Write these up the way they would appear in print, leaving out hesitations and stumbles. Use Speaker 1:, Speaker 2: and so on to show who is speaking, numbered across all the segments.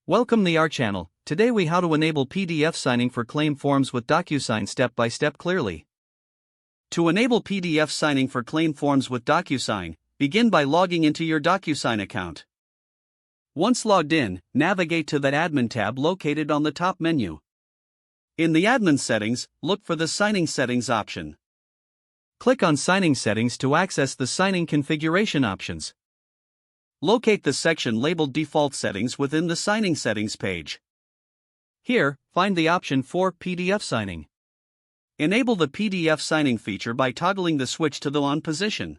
Speaker 1: Welcome to our channel. Today we how to enable PDF signing for claim forms with DocuSign step by step clearly. To enable PDF signing for claim forms with DocuSign, begin by logging into your DocuSign account. Once logged in, navigate to the Admin tab located on the top menu. In the Admin settings, look for the Signing Settings option. Click on Signing Settings to access the signing configuration options. Locate the section labeled Default Settings within the Signing Settings page. Here, find the option for PDF signing. Enable the PDF signing feature by toggling the switch to the on position.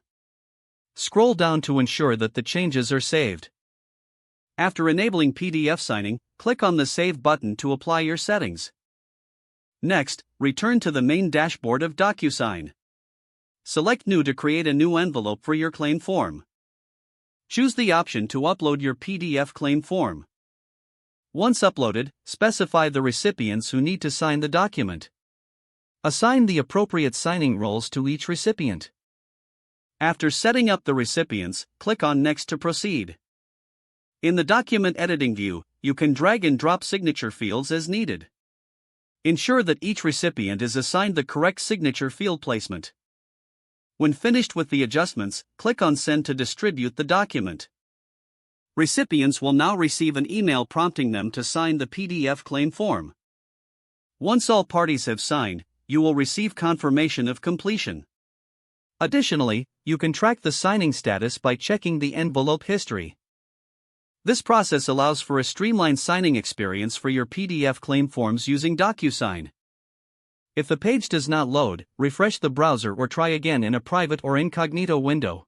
Speaker 1: Scroll down to ensure that the changes are saved. After enabling PDF signing, click on the Save button to apply your settings. Next, return to the main dashboard of DocuSign. Select New to create a new envelope for your claim form. Choose the option to upload your PDF claim form. Once uploaded, specify the recipients who need to sign the document. Assign the appropriate signing roles to each recipient. After setting up the recipients, click on Next to proceed. In the document editing view, you can drag and drop signature fields as needed. Ensure that each recipient is assigned the correct signature field placement. When finished with the adjustments, click on Send to distribute the document. Recipients will now receive an email prompting them to sign the PDF claim form. Once all parties have signed, you will receive confirmation of completion. Additionally, you can track the signing status by checking the envelope history. This process allows for a streamlined signing experience for your PDF claim forms using DocuSign. If the page does not load, refresh the browser or try again in a private or incognito window.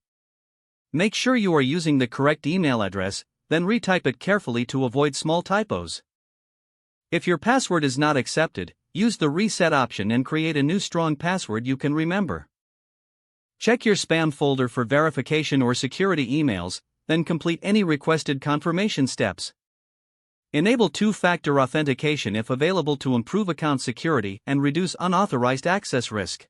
Speaker 1: Make sure you are using the correct email address, then retype it carefully to avoid small typos. If your password is not accepted, use the reset option and create a new strong password you can remember. Check your spam folder for verification or security emails, then complete any requested confirmation steps. Enable two-factor authentication if available to improve account security and reduce unauthorized access risk.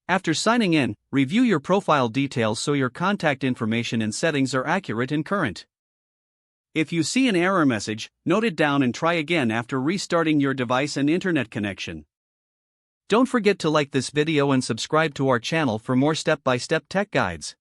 Speaker 1: After signing in, review your profile details so your contact information and settings are accurate and current. If you see an error message, note it down and try again after restarting your device and internet connection. Don't forget to like this video and subscribe to our channel for more step-by-step tech guides.